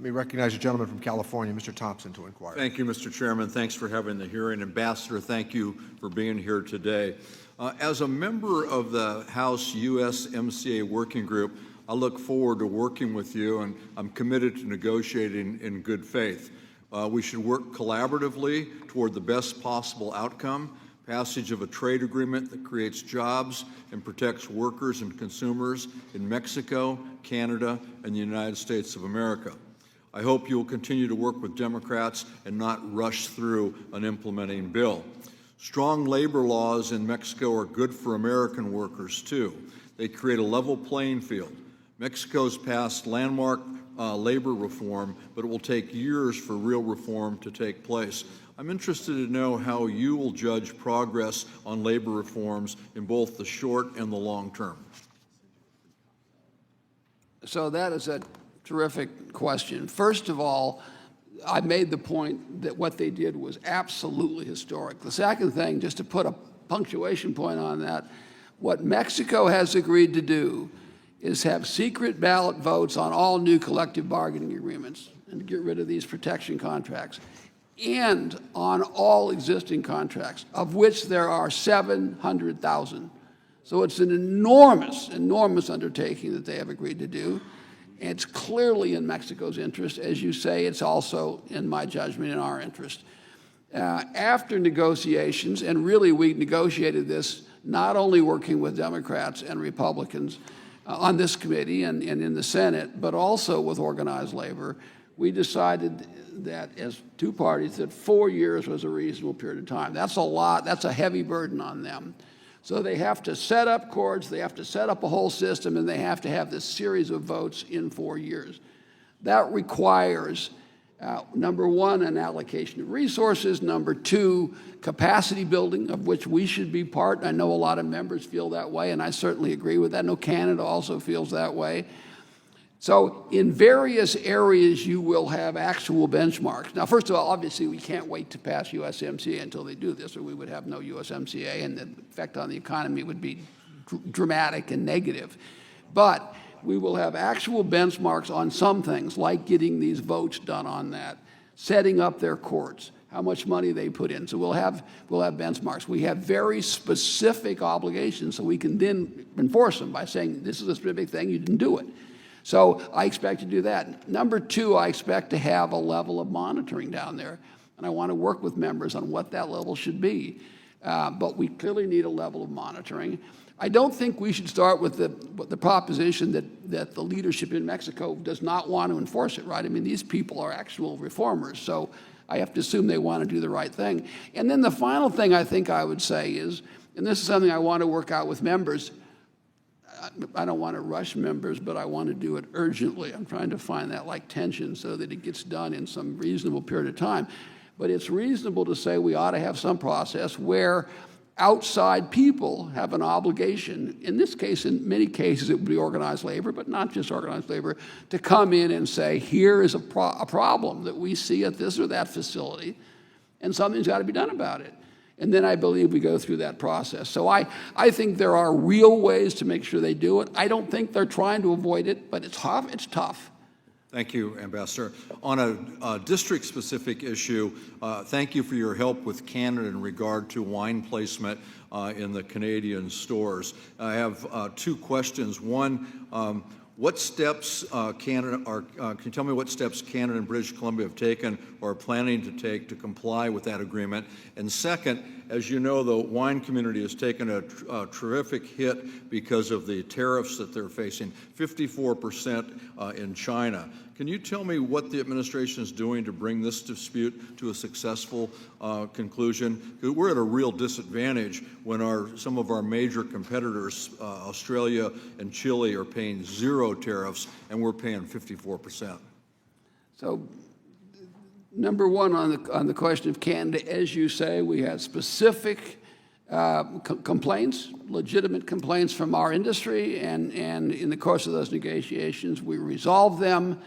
Let me recognize the gentleman from California, Mr. Thompson, to inquire. Thank you, Mr. Chairman. Thanks for having the hearing. Ambassador, thank you for being here today. As a member of the House USMCA Working Group, I look forward to working with you, and I'm committed to negotiating in good faith. We should work collaboratively toward the best possible outcome, passage of a trade agreement that creates jobs and protects workers and consumers in Mexico, Canada, and the United States of America. I hope you will continue to work with Democrats and not rush through an implementing bill. Strong labor laws in Mexico are good for American workers, too. They create a level playing field. Mexico's passed landmark labor reform, but it will take years for real reform to take place. I'm interested to know how you will judge progress on labor reforms in both the short and the long term. So that is a terrific question. First of all, I made the point that what they did was absolutely historic. The second thing, just to put a punctuation point on that, what Mexico has agreed to do is have secret ballot votes on all new collective bargaining agreements and get rid of these protection contracts, and on all existing contracts, of which there are 700,000. So it's an enormous, enormous undertaking that they have agreed to do. It's clearly in Mexico's interest. As you say, it's also, in my judgment, in our interest. After negotiations, and really we negotiated this not only working with Democrats and Republicans on this committee and in the Senate, but also with organized labor, we decided that as two parties that 4 years was a reasonable period of time. That's a lot. That's a heavy burden on them. So they have to set up courts, they have to set up a whole system, and they have to have this series of votes in 4 years. That requires, number one, an allocation of resources, number two, capacity building, of which we should be part. I know a lot of members feel that way, and I certainly agree with that. I know Canada also feels that way. So in various areas, you will have actual benchmarks. Now, first of all, obviously, we can't wait to pass USMCA until they do this, or we would have no USMCA, and the effect on the economy would be dramatic and negative. But we will have actual benchmarks on some things, like getting these votes done on that, setting up their courts, how much money they put in. So we'll have benchmarks. We have very specific obligations, so we can then enforce them by saying, this is a specific thing, you didn't do it. So I expect to do that. Number two, I expect to have a level of monitoring down there. And I want to work with members on what that level should be. But we clearly need a level of monitoring. I don't think we should start with the proposition that the leadership in Mexico does not want to enforce it, right? I mean, these people are actual reformers. So I have to assume they want to do the right thing. And then the final thing I think I would say is, and this is something I want to work out with members, I don't want to rush members, but I want to do it urgently. I'm trying to find that like tension so that it gets done in some reasonable period of time. But it's reasonable to say we ought to have some process where outside people have an obligation, in this case, in many cases, it would be organized labor, but not just organized labor, to come in and say, here is a problem that we see at this or that facility, and something's got to be done about it. And then I believe we go through that process. So I think there are real ways to make sure they do it. I don't think they're trying to avoid it, but it's tough. It's tough. Thank you, Ambassador. On a district-specific issue, thank you for your help with Canada in regard to wine placement in the Canadian stores. I have two questions. One, what steps can you tell me what steps Canada and British Columbia have taken or are planning to take to comply with that agreement? And second, as you know, the wine community has taken a terrific hit because of the tariffs that they're facing, 54% in China. Can you tell me what the administration is doing to bring this dispute to a successful conclusion? We're at a real disadvantage when some of our major competitors, Australia and Chile, are paying 0 tariffs, and we're paying 54%. So, number one, on the question of Canada, as you say, we had specific complaints, legitimate complaints from our industry, and in the course of those negotiations, we resolved them.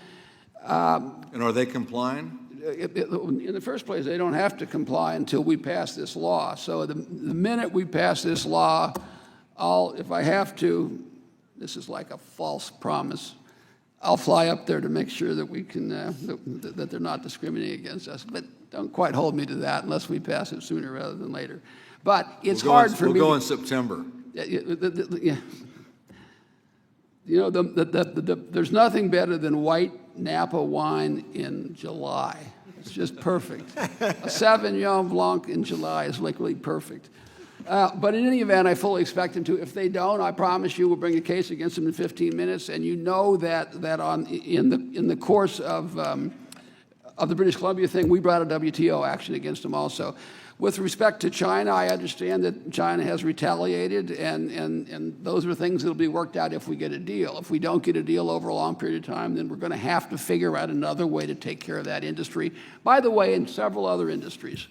And are they complying? In the first place, they don't have to comply until we pass this law. So the minute we pass this law, if I have to, this is like a false promise, I'll fly up there to make sure that we can that they're not discriminating against us. But don't quite hold me to that unless we pass it sooner rather than later. But it's hard for me. We'll go in September. Yeah. You know, there's nothing better than white Napa wine in July. It's just perfect. A Sauvignon Blanc in July is literally perfect. But in any event, I fully expect them to. If they don't, I promise you we'll bring a case against them in 15 minutes. And you know that in the course of the British Columbia thing, we brought a WTO action against them also. With respect to China, I understand that China has retaliated, and those are things that will be worked out if we get a deal. If we don't get a deal over a long period of time, then we're going to have to figure out another way to take care of that industry. By the way, in several other industries.